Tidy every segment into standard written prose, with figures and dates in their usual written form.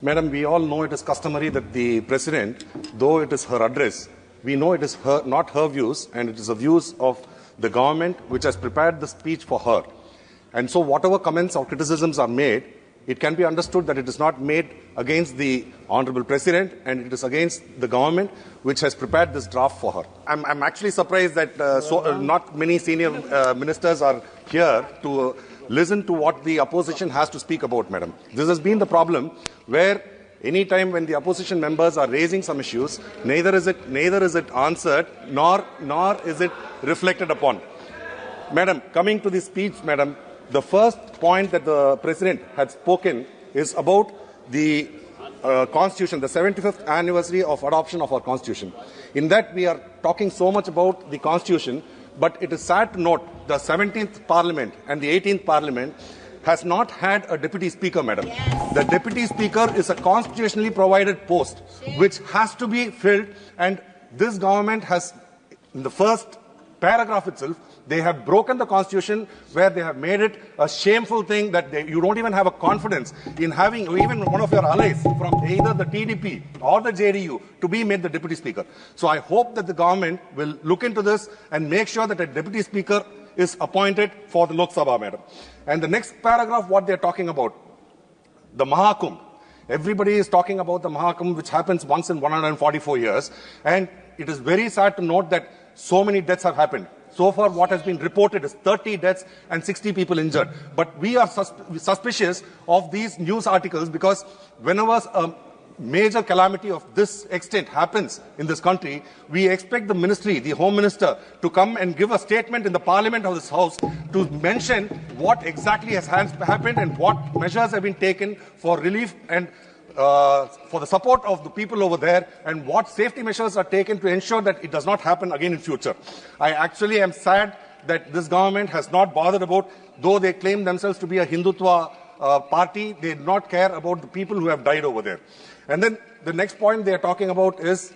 Madam, we all know it is customary that the President, though it is her address, we know it is not her views and it is the views of the government which has prepared the speech for her. And so whatever comments or criticisms are made, it can be understood that it is not made against the Honorable President and it is against the government which has prepared this draft for her. I'm actually surprised that not many senior ministers are here to listen to what the opposition has to speak about, Madam. This has been the problem where any time when the opposition members are raising some issues, neither is it answered nor is it reflected upon. Madam, coming to the speech, Madam, the first point that the President had spoken is about the Constitution, the 75th anniversary of adoption of our Constitution. In that, we are talking so much about the Constitution, but it is sad to note the 17th Parliament and the 18th Parliament has not had a Deputy Speaker, Madam. Yes. The Deputy Speaker is a constitutionally provided post which has to be filled, and this government has, in the first paragraph itself, they have broken the Constitution where they have made it a shameful thing that you don't even have a confidence in having even one of your allies from either the TDP or the JDU to be made the Deputy Speaker. So I hope that the government will look into this and make sure that a Deputy Speaker is appointed for the Lok Sabha, Madam. And the next paragraph, what they're talking about, the Mahakumbh. Everybody is talking about the Mahakumbh, which happens once in 144 years. And it is very sad to note that so many deaths have happened. So far, what has been reported is 30 deaths and 60 people injured. But we are suspicious of these news articles because whenever a major calamity of this extent happens in this country, we expect the ministry, the Home Minister, to come and give a statement in the Parliament of this House to mention what exactly has happened and what measures have been taken for relief and for the support of the people over there, and what safety measures are taken to ensure that it does not happen again in future. I actually am sad that this government has not bothered about, though they claim themselves to be a Hindutva party, they do not care about the people who have died over there. And then the next point they are talking about is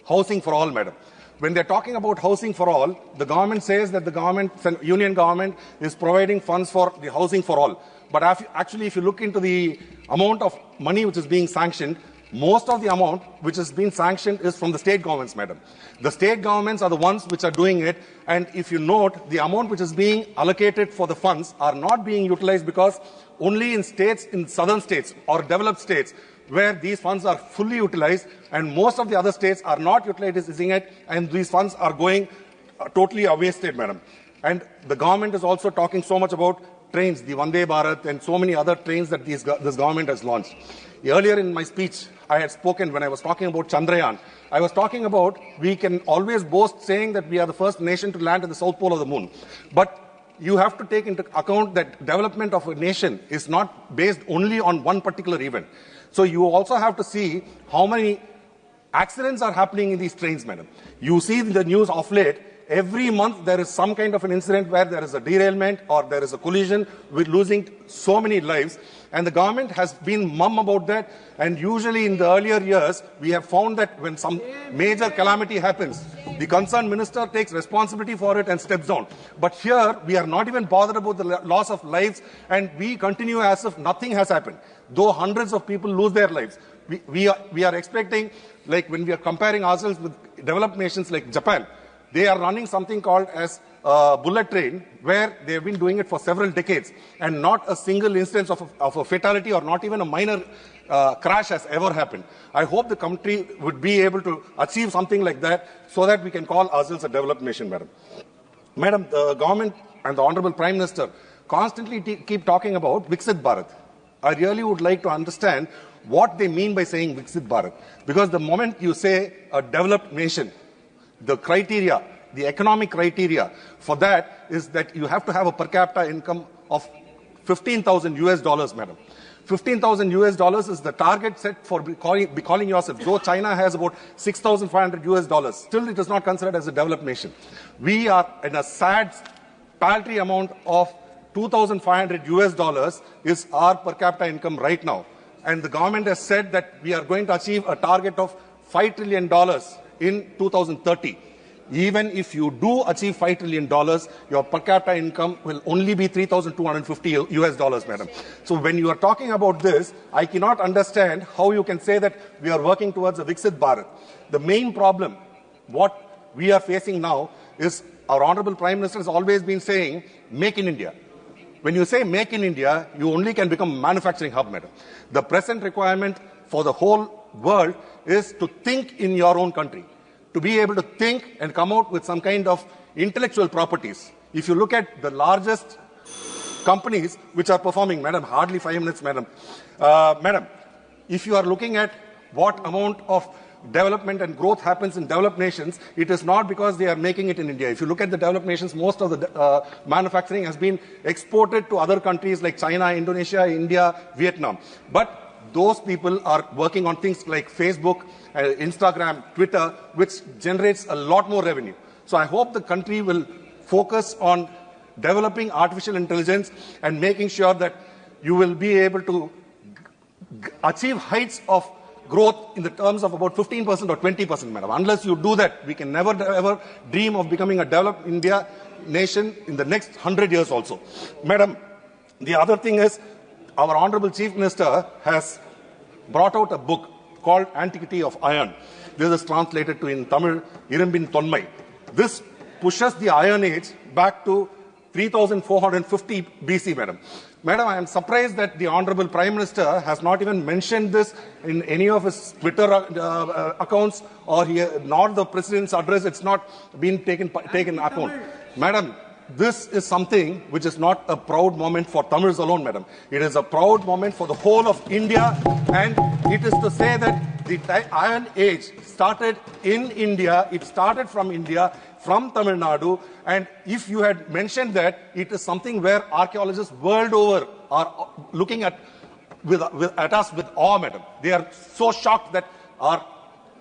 housing for all, Madam. When they're talking about housing for all, the government says that the union government is providing funds for the housing for all. But actually, if you look into the amount of money which is being sanctioned, most of the amount which is being sanctioned is from the state governments, Madam. The state governments are the ones which are doing it. And if you note, the amount which is being allocated for the funds are not being utilized because only in states, in southern states or developed states, where these funds are fully utilized, and most of the other states are not utilizing it, and these funds are going totally wasted, Madam. And the government is also talking so much about trains, the Vande Bharat, and so many other trains that this government has launched. Earlier in my speech, I had spoken when I was talking about Chandrayaan. I was talking about we can always boast saying that we are the first nation to land at the south pole of the moon. But you have to take into account that development of a nation is not based only on one particular event. So you also have to see how many accidents are happening in these trains, Madam. You see in the news of late, every month there is some kind of an incident where there is a derailment or there is a collision with losing so many lives. And the government has been mum about that. And usually in the earlier years, we have found that when some major calamity happens, the concerned minister takes responsibility for it and steps down. But here, we are not even bothered about the loss of lives, and we continue as if nothing has happened. Though hundreds of people lose their lives, we are expecting, like when we are comparing ourselves with developed nations like Japan, they are running something called as a bullet train, where they have been doing it for several decades, and not a single instance of a fatality or not even a minor crash has ever happened. I hope the country would be able to achieve something like that so that we can call ourselves a developed nation, Madam. Madam, the government and the Honorable Prime Minister constantly keep talking about Viksit Bharat. I really would like to understand what they mean by saying Viksit Bharat. Because the moment you say a developed nation, the criteria, the economic criteria for that is that you have to have a per capita income of $15,000, Madam. $15,000 is the target set for calling yourself. Though China has about $6,500, still it is not considered as a developed nation. We are in a sad, paltry amount of $2,500 is our per capita income right now. And the government has said that we are going to achieve a target of $5 trillion in 2030. even if you do achieve $5 trillion, your per capita income will only be $3,250 US, madam. So when you are talking about this, I cannot understand how you can say that we are working towards a Viksit Bharat. The main problem, what we are facing now, is our Honorable Prime Minister has always been saying, make in India. When you say make in India, you only can become a manufacturing hub, madam. The present requirement for the whole world is to think in your own country, to be able to think and come out with some kind of intellectual properties. If you look at the largest companies which are performing, madam, hardly 5 minutes, madam. Madam, if you are looking at what amount of development and growth happens in developed nations, it is not because they are making it in India. If you look at the developed nations, most of the manufacturing has been exported to other countries like China, Indonesia, India, Vietnam. But those people are working on things like Facebook, Instagram, Twitter, which generates a lot more revenue. So I hope the country will focus on developing artificial intelligence and making sure that you will be able to achieve heights of growth in the terms of about 15% or 20%, madam. Unless you do that, we can never ever dream of becoming a developed India nation in the next 100 years also. Madam, the other thing is, our Honorable Chief Minister has brought out a book called Antiquity of Iron. This is translated to in Tamil, Irimbin Tonmai. This pushes the Iron Age back to 3450 BC, madam. Madam, I am surprised that the Honorable Prime Minister has not even mentioned this in any of his Twitter accounts, or not the President's address. It's not been taken account. Madam, this is something which is not a proud moment for Tamils alone, madam. It is a proud moment for the whole of India, and it is to say that the Iron Age started in India. It started from India, from Tamil Nadu, and if you had mentioned that, it is something where archaeologists world over are looking at us with awe, madam. They are so shocked that our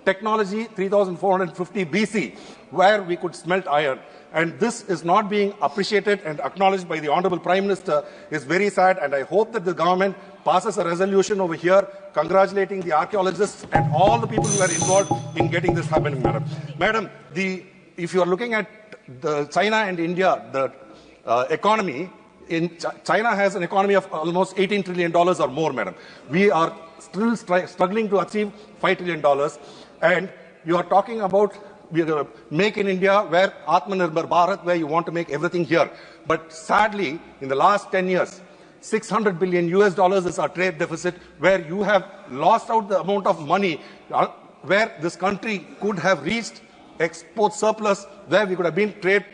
technology, 3450 BC, where we could smelt iron, and this is not being appreciated and acknowledged by the Honorable Prime Minister, is very sad, and I hope that the government passes a resolution over here congratulating the archaeologists and all the people who are involved in getting this happening, madam. Madam, if you are looking at the China and India, the economy, China has an economy of almost $18 trillion or more, madam. We are still struggling to achieve $5 trillion. And you are talking about make in India, where Atmanirbhar Bharat, where you want to make everything here. But sadly, in the last 10 years, $600 billion is our trade deficit, where you have lost out the amount of money where this country could have reached export surplus, where we could have been trade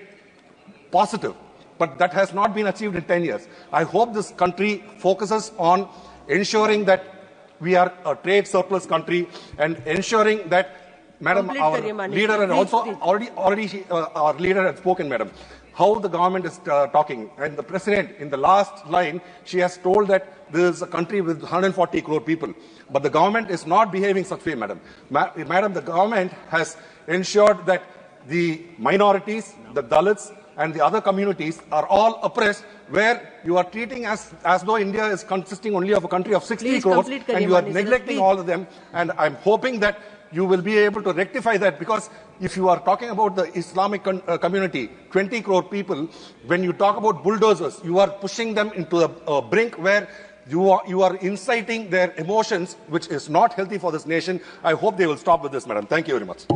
positive. But that has not been achieved in 10 years. I hope this country focuses on ensuring that we are a trade surplus country and ensuring that, madam, our leader and also already our leader had spoken, madam, how the government is talking. And the president, in the last line, she has told that this is a country with 140 crore people. But the government is not behaving such way, madam. Madam, the government has ensured that the minorities, the Dalits, and the other communities are all oppressed, where you are treating as though India is consisting only of a country of 60 crores, and you are neglecting all of them. And I'm hoping that you will be able to rectify that, because if you are talking about the Islamic community, 20 crore people, when you talk about bulldozers, you are pushing them into a brink where you are inciting their emotions, which is not healthy for this nation. I hope they will stop with this, madam. Thank you very much.